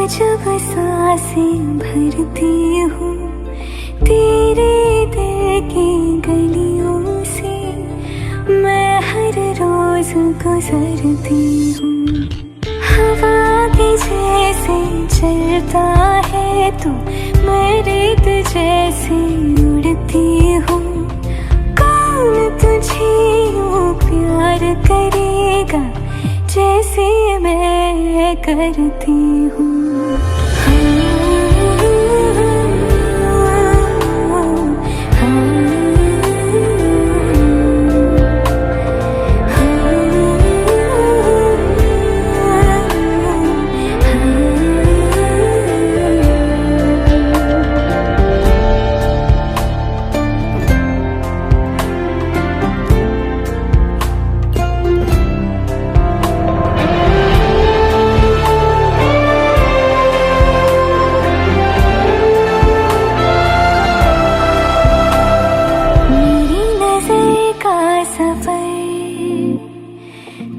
जब सांसें भरती हूँ तेरे दिल की गलियों से, मैं हर रोज गुजरती हूँ। हवा के जैसे चलता है तू, मैं रेत जैसे उड़ती हूँ। कौन तुझे यूँ प्यार करेगा जैसे मैं करती हूँ।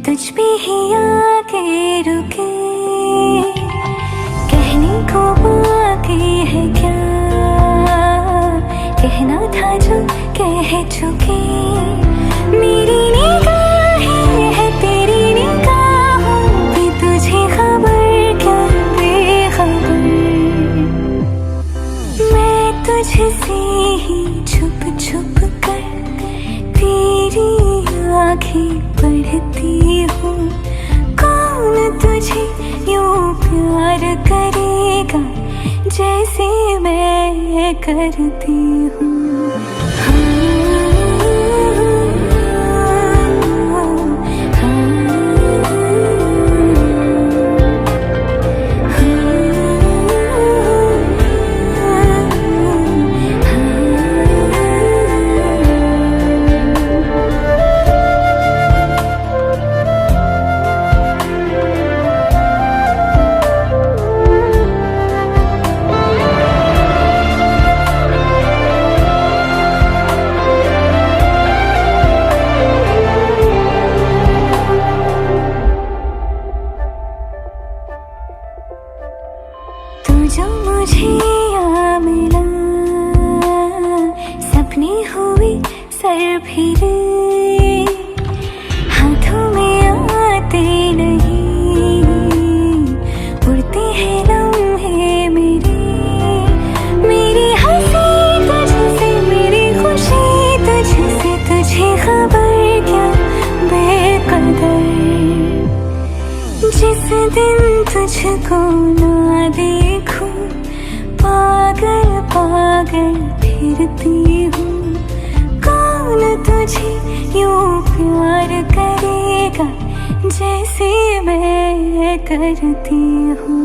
तुझ पे ही आके रुके, कहने को बाकी है क्या, कहना था जो कह चुके। मेरी निगाहें है तेरी निगाहों पे, तुझे खबर क्या बेखबर। मैं तुझसे ही छुप छुप कर तेरी आँखें पढ़ती हूँ। कौन तुझे यूँ प्यार करेगा जैसे मैं करती हूँ। जो मुझे यहाँ मिला, सपने हुए सर फिरे, हाथों में आते नहीं, उड़ते हैं लम्हे मेरे। मेरी हंसी तुझसे, मेरी खुशी तुझसे, तुझे खबर क्या बेकदर। जिस दिन तुझको ना देखूं, पागल पागल फिरती हूँ। कौन तुझे यूँ प्यार करेगा जैसे मैं करती हूँ।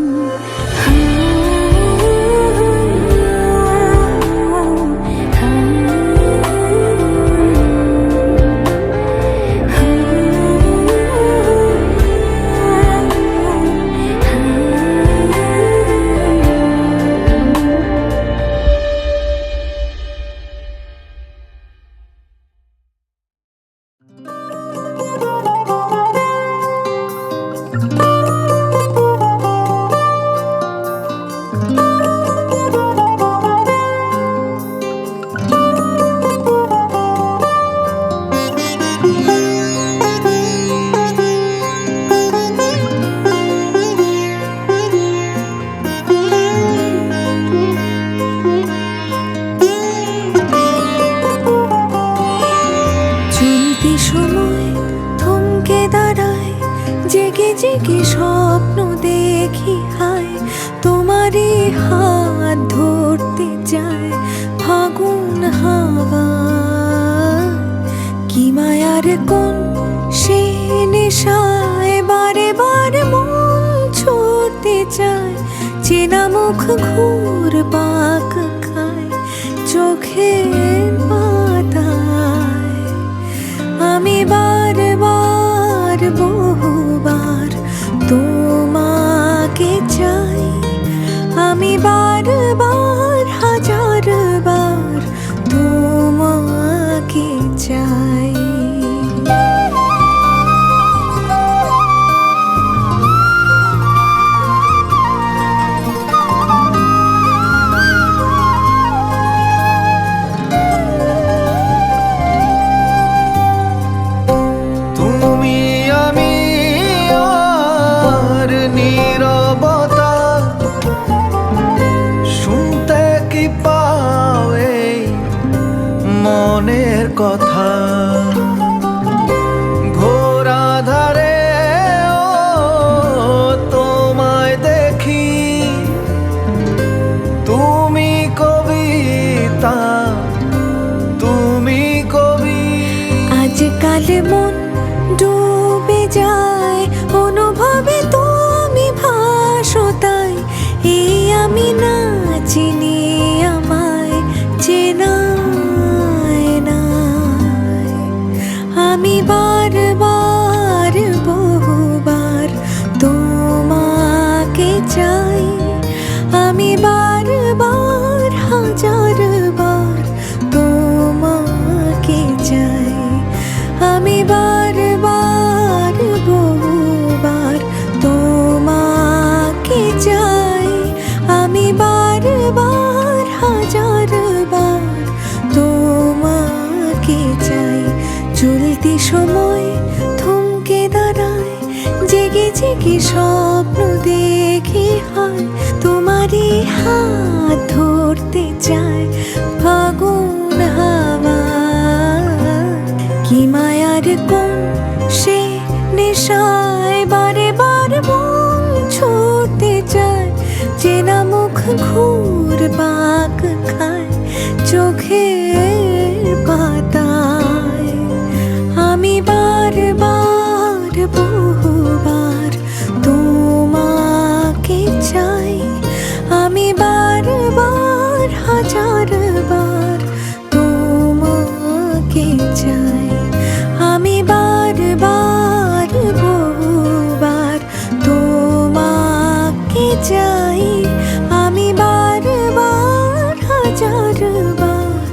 জেগে স্বপ্ন দেখি হায়, তোমারই হাত ধরতে যায় ফাগুন হাওয়া। কি মায়ার কোন সে নেশায় বারে বারে মন ছুটতে চায়। চেনা মুখ ঘুর পাক খায় চোখের পাতায়। আমি বারবার বহুবার তোমাকে চাই, আমি বারবার হাজারবার তোমাকে চাই। কথা। ঘোর আঁধারে তোমায় দেখি, তুমি কবিতা, তুমি কবি। আজকাল মন ডুবে যায় অনুভবে, তুমি ভাসো তাই। এই আমি না চিনি আমায় চেনায় নাই। আমি বারবার বহুবার তোমাকে চাই, আমি বারবার হাজারবার তোমাকে চাই। আমি বারবার বহুবার তোমাকে চাই, আমি বারবার হাজারবার তোমাকে চাই। চলতি সময় থমকে দাঁড়ায়, জেগে জেগে স্বপ্ন দেখি হয়। তোমারই হাত ধরতে চায় ফাগুন হাওয়া। কি মায়ার কোন সে নেশায় বারে বার মন ছুটতে চায়। চেনা মুখ ঘুরপাক খায় চোখের পাতায়। আমি বারবার বহুবার তোমাকে চাই, আমি বারবার হাজারবার তোমাকে চাই। আমি বারবার বহুবার তোমাকে চাই, আমি বারবার হাজারবার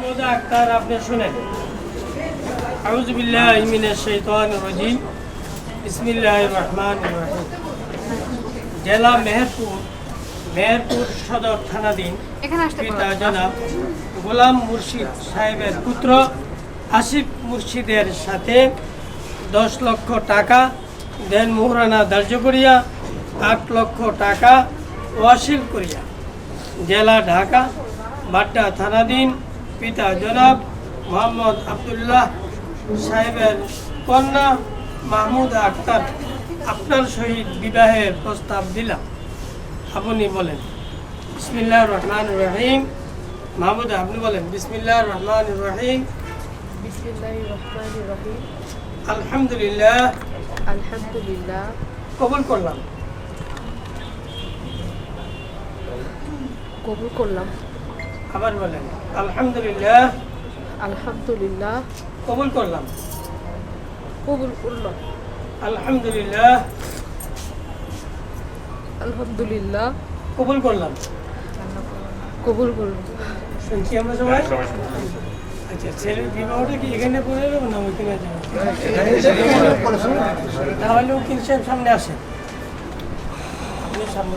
মাহমুদা আক্তার আপনি শুনেন। আউযু বিল্লাহি মিনাশ শাইতানির রাজিম। বিসমিল্লাহির রহমানির রহিম। জেলা মেহেরপুর সদর থানাধীন পিতা জনাব গোলাম মুর্শিদ সাহেবের পুত্র আসিফ মুর্শিদের সাথে 10 লক্ষ টাকা দেন মোহরানা ধার্য করিয়া 8 লক্ষ টাকা ওয়াসিল করিয়া জেলা ঢাকা বাড্ডা থানাধীন পিতা জনাব মোহাম্মদ আব্দুল্লাহ সাহেবের কন্যা মাহমুদা আক্তার আপনার সহিত বিবাহের প্রস্তাব দিলাম। আপনি বলেন বিসমিল্লাহির রহমানির রহিম। মাহমুদা আপনি বলেন বিসমিল্লাহির রহমানির রহিম। বিসমিল্লাহির রহমানির রহিম। আলহামদুলিল্লাহ। আলহামদুলিল্লাহ। কবুল করলাম। কবুল করলাম। আবার বলেন আলহামদুলিল্লাহ। আলহামদুলিল্লাহ। কবুল করলাম। কবুল করলাম। আলহামদুলিল্লাহ। আলহামদুলিল্লাহ। কবুল করলাম। কবুল করলাম। শুনছি আমরা সবাই। আচ্ছা, ছেলের বিবাহটা কি এখানে করে দেবো না ওইখানে যাবো? তাহলে উকিল সাহেব সামনে আসেন। আপনি সামনে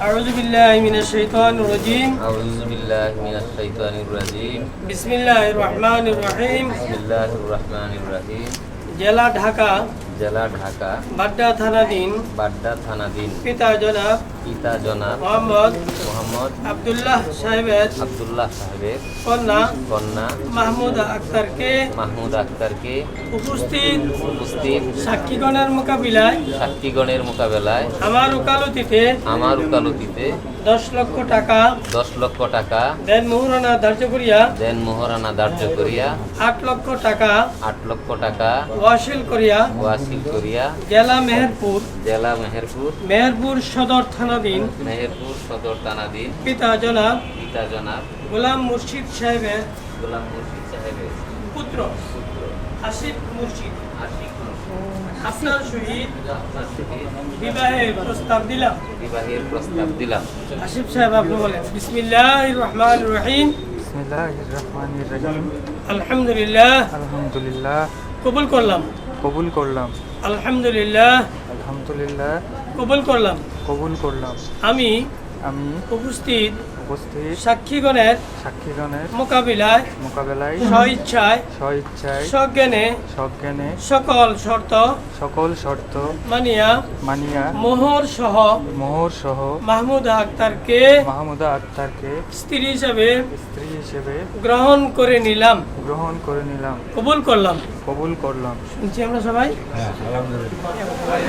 আউযু বিল্লাহি মিনাশ শাইতানির রাজিম। আউযু বিল্লাহি মিনাশ শাইতানির রাজিম। বিসমিল্লাহির রহমানির রহিম। বিসমিল্লাহির রহমানির রহিম। জেলা ঢাকা জেলা ঢাকা বাড্ডা থানাধীন বাড্ডা থানাধীন পিতা জনাব মোহাম্মদ আব্দুল্লাহ সাহেবের কন্যা মাহমুদা আক্তারকে উপস্থিত সাক্ষীগণের মোকাবিলায় আমার ওকালতিতে 10 লক্ষ টাকা দেন মোহরানা ধার্য করিয়া 8 লক্ষ টাকা ওয়াসিল করিয়া জেলা মেহেরপুর সদর থানাধীন পিতা জনাব গোলাম মুর্শিদ সাহেবের পুত্র আসিফ মুর্শিদ আপনার সহিত বিবাহের প্রস্তাব দিলাম। আসিফ সাহেব আপনি বলেন বিসমিল্লাহির রহমানির রহিম। বিসমিল্লাহির রহমানির রহিম। আলহামদুলিল্লাহ। আলহামদুলিল্লাহ। কবুল করলাম। আলহামদুলিল্লাহ। আলহামদুলিল্লাহ। কবুল করলাম। আমি উপস্থিত সাক্ষীগণের মোকাবিলায় স্বইচ্ছায় সজ্ঞানে সকল শর্ত মানিয়া মোহর সহ মাহমুদা আক্তারকে স্ত্রী হিসেবে গ্রহণ করে নিলাম। কবুল করলাম। শুনছি আমরা সবাই।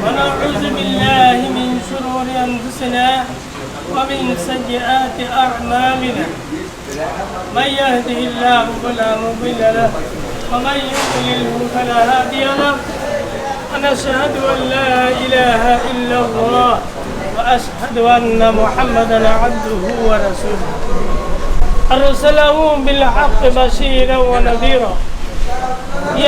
ওয়ানাউযু বিল্লাহি মিন শুরুরি আনফুসিনা ওয়া মিন সাইয়্যাতি আ'মালিনা মান ইয়াহদিহিল্লাহু ফালা মুদিল্লা লাহু ওয়া মান ইউদ্লিলহু ফালা হাদিয়া লাহু ওয়া নাশহাদু আন লা ইলাহা ইল্লাল্লাহ ওয়া আশহাদু আন্না মুহাম্মাদান আবদুহু ওয়া রাসূলুহু আরসালাহু বিল হাক্কি বাশীরান ওয়া নাযীরা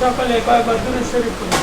সকলে কয়েকবার দুরূদ শরীফ পড়ুন।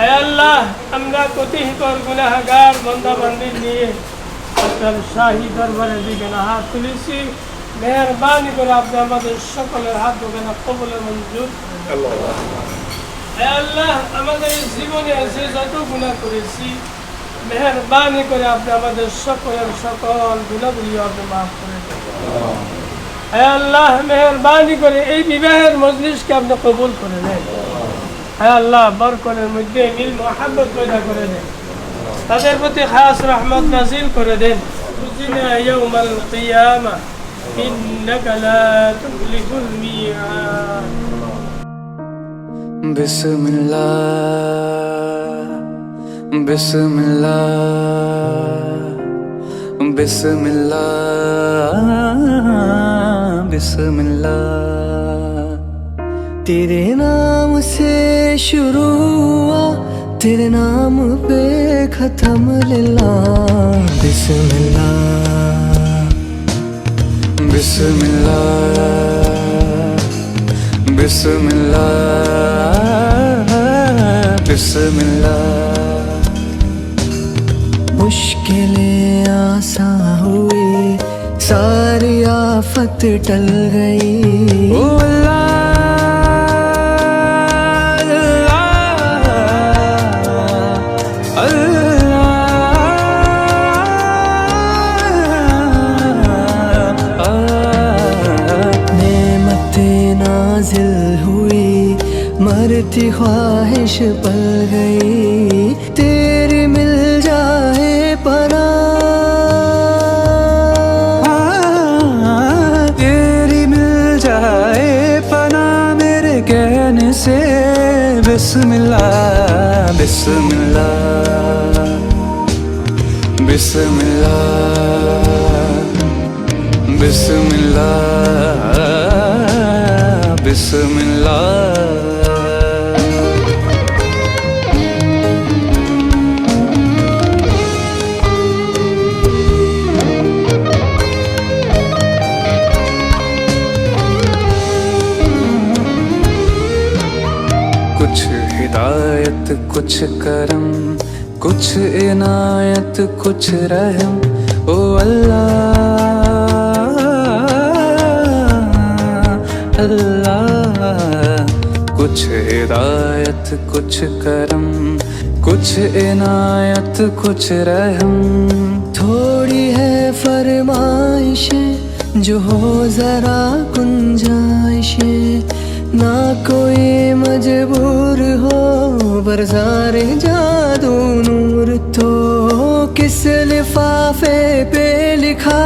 আয় আল্লাহ আমরা কতিহিতর গুনাহগার বান্দা বান্দি নিয়ে আপনার শাহী দরবারের দিকে হাত তুলেছি মেহেরবানি করে আপনি আমাদের সকলের হাত দোকানে কবুলের মঞ্জুর আয় আল্লাহ আমাদের জীবনে যে যত গুনাহ করেছি মেহেরবানি করে আপনি আমাদের সকলের সকল গুনাহগুলি আপনি মাফ করে দেন আয় আল্লাহ মেহেরবানি করে এই বিবাহের মজলিসকে আপনি কবুল করে নেন আয় আল্লাহ বরকতের মধ্যে মিল মুহাব্বত পয়দা করে দেন তাদের প্রতি খাস রহমত নাযিল করে দেন উজিনা ইয়াউমাল কিয়ামা ইন্নাকা লা তুখলিফুল মিআদ बिस्मिल्लाह बिस्मिल्लाह बिस्मिल्लाह बिस्मिल्लाह तेरे नाम से शुरू हुआ तेरे नाम पे खत्म लिल्लाह बिस्मिल्लाह बिस्मिल्लाह बिस्मिल्लाह बिस्मिल्लाह मुश्किलें आसान हुई सारी आफत टल गई ओ मरती ख्वाहिश पल गई तेरी मिल जाए पना तेरी मिल जाए पना मेरे कहने से बिस्मिल्लाह बिस्मिल्लाह बिस्मिल्लाह बिस्मिल्लाह बिस्मिल्लाह कुछ हिदायत कुछ करम कुछ इनायत कुछ रहम ओ अल्लाह अल्लाह कुछ हिदायत कुछ करम कुछ इनायत कुछ रहम थोड़ी है फरमाइशें जो हो जरा गुंजाइशें ना कोई मजबूर हो बरसारे जादू नूर तो किस लिफाफे पे लिखा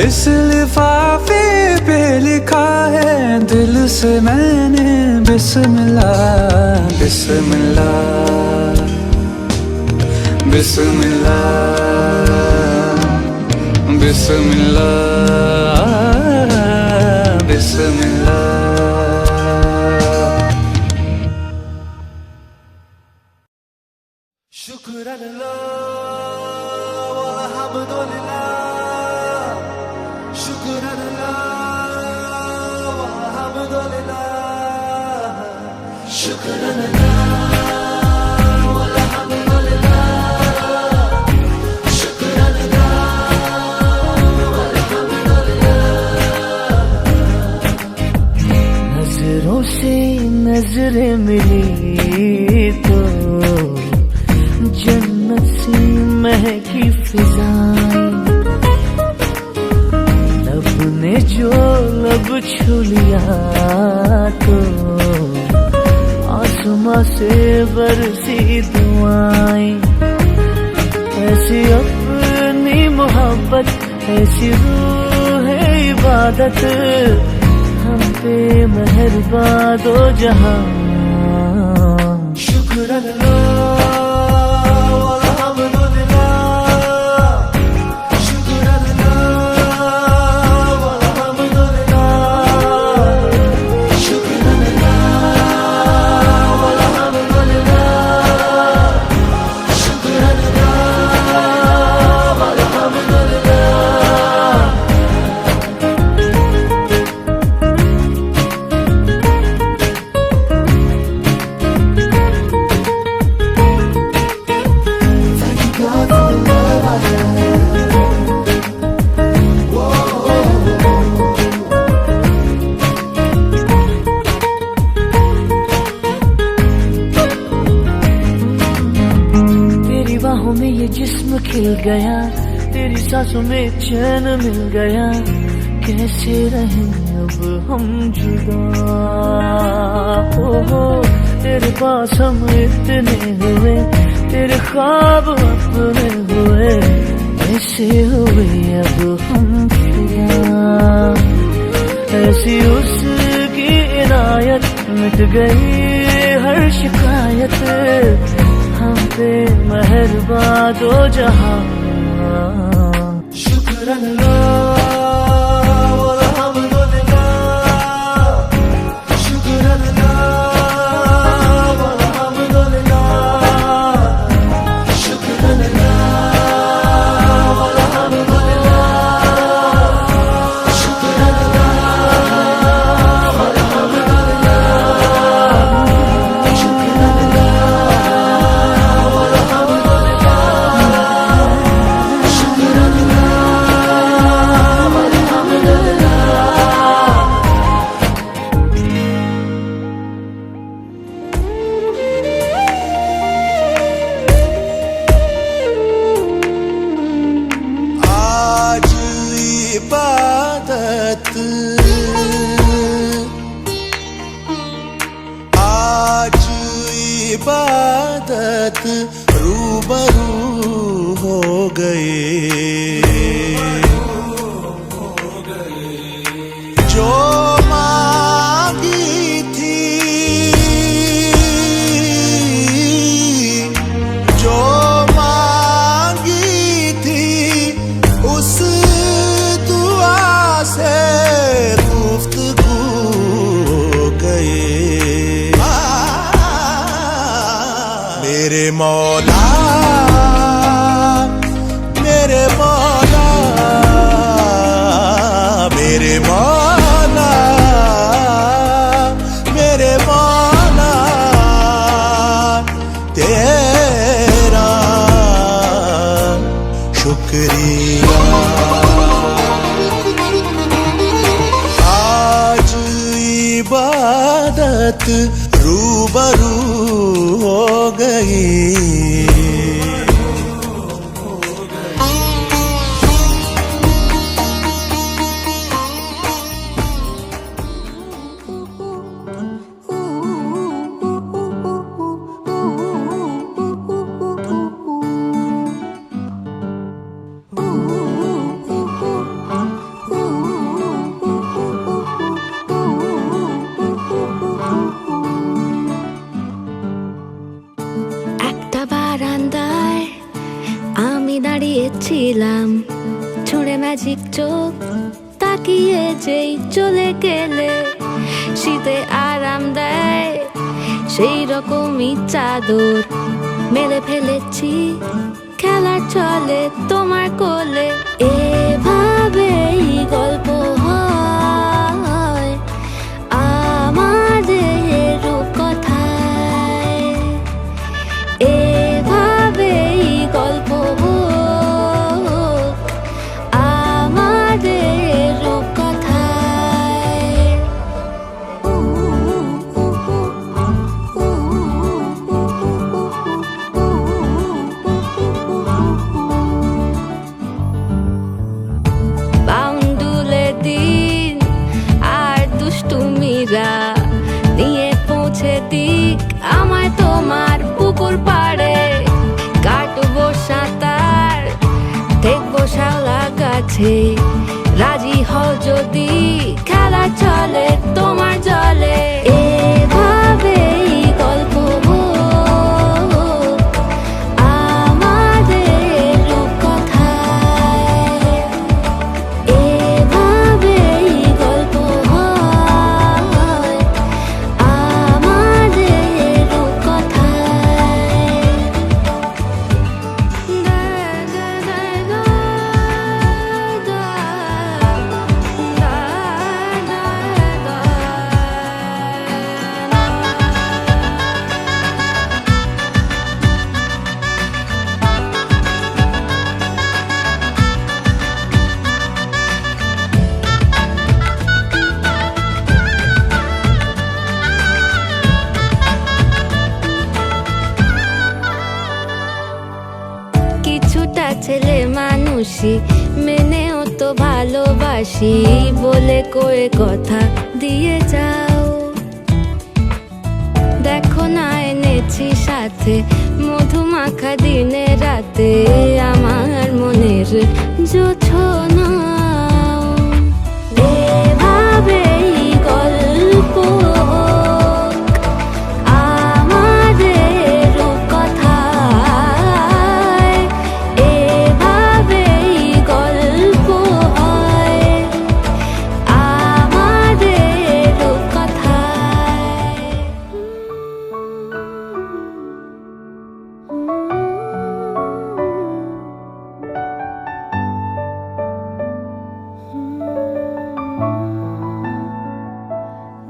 इस लिफाफे पे लिखा है दिल से मैंने बिस्मिल्लाह बिस्मिल्लाह बिस्मिल्लाह बिस्मिल्लाह बिस्मिल्लाह शुक्रानल्लाह वल्हम्दुलिल्लाह शुक्रानल्लाह वल्हम्दुलिल्लाह शुक्रानल्लाह से नजरें मिली तो जन्नत से महकी फिजाएं लब ने जो लब छू लिया तो आसमां आसमां से बरसी दुआएं, ऐसी अपनी मोहब्बत, ऐसी रूह है इबादत, हम पे मेहरबान दो जहां। शुक्र में ये जिस्म खिल गया, तेरी सांसों में चैन मिल गया, कैसे रहें अब हम जुदा। हो तेरे पास हम इतने हुए, तेरे ख्वाब अपने हुए, ऐसे हुए अब हम फिदा। ऐसी उसकी इनायत, मिट गई हर शिकायत, हम पे मेहरबान दो जहां। शुक्र अल्लाह वल्हम्दुलिल्लाह, शुक्र अल्लाह वल्हम्दुलिल्लाह, शुक्र अल्लाह वल्हम्दुलिल्लाह, शुक्र अल्लाह वल्हम्दुलिल्लाह, शुक्र आज इबादत रूबरू हो गए, जो मांगी थी, जो मांगी थी, उस दुआ से गुफ्तगू हो गए। मेरे मौला, मेरे मौला, मेरे मौला, मेरे मौला, तेरा शुक्रिया। आज इबादत रूबरू हो गई। ছিলাম ছুঁড়ে ম্যাজিক চোখ তাকিয়ে যেই চলে গেলে, শীতে আরাম দেয় সেই রকমই চাদর মেলে ফেলেছি খেলার চলে তোমার কোলে। এভাবেই গল্প হয় আমাদের রূপকথায়, এভাবেই গল্প কাছে রাজি হও যদি খেলা চলে তোমার জলে এভাবেই গল্প হোক আমাদের রূপকথায় এভাবেই গল্প হয় আমাদের রূপকথায় কিছুটা ছেলে মানুষই মেনেও তো ভালোবাসি বলে কয়ে কথা দিয়ে যাও দেখো না এনেছি সাথে মধুমাখা দিনে রাতে আমার মনের জোছনাও এভাবেই গল্প হোক আমাদের রূপকথায় এভাবেই গল্প হয় আমাদের রূপকথায়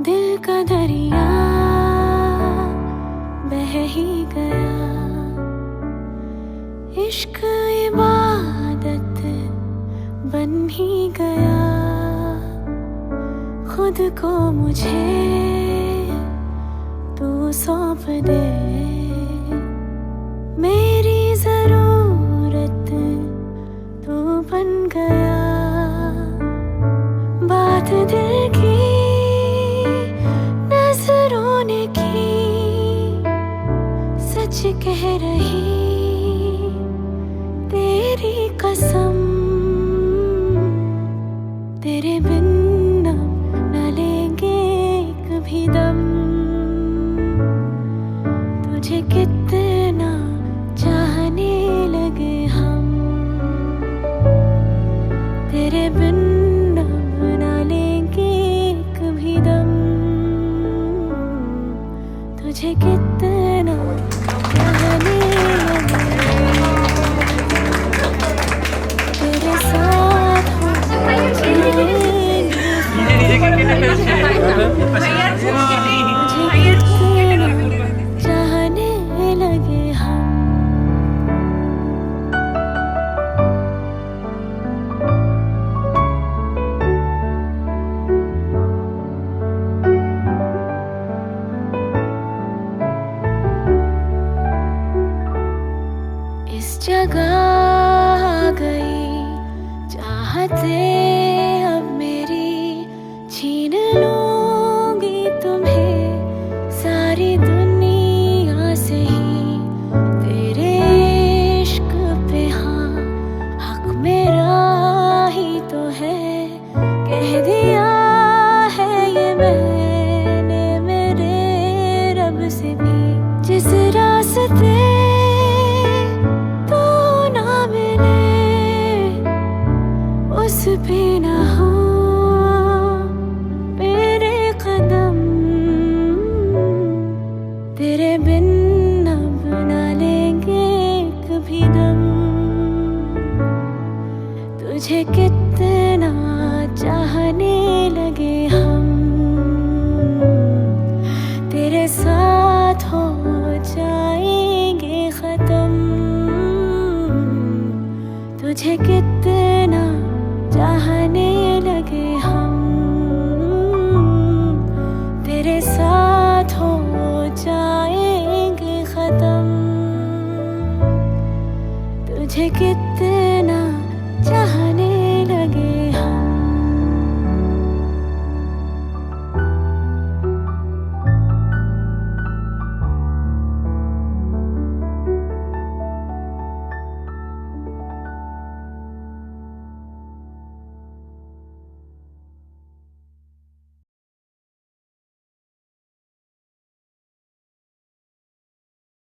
दिल का दरिया बह ही गया इश्क इबादत बन ही गया खुद को मुझे तू सौंप दे मेरी जरूरत तू बन गया बात दिल की नजरों ने की सच कह रही तेरी कसम तेरे बिन हम न लेंगे एक भी दम तुझे कितना चाहने लगे हम तेरे बिन हम न लेंगे एक भी दम तुझे कितना चाहने लगे तेरे साथ हो चाहने लगे हम इस जगह आ गई चाहते अब मेरी छीन लूंगी तुम्हें सारी दुनिया से ही तेरे इश्क पे हाँ हक मेरा ही तो है कह दिया है ये मैंने मेरे रब से भी जिस रास्ते तू ना मिले उस पे ना हो मेरे कदम तेरे बिन अब ना लेंगे कभी दम तुझे कितना चाहने लगे हम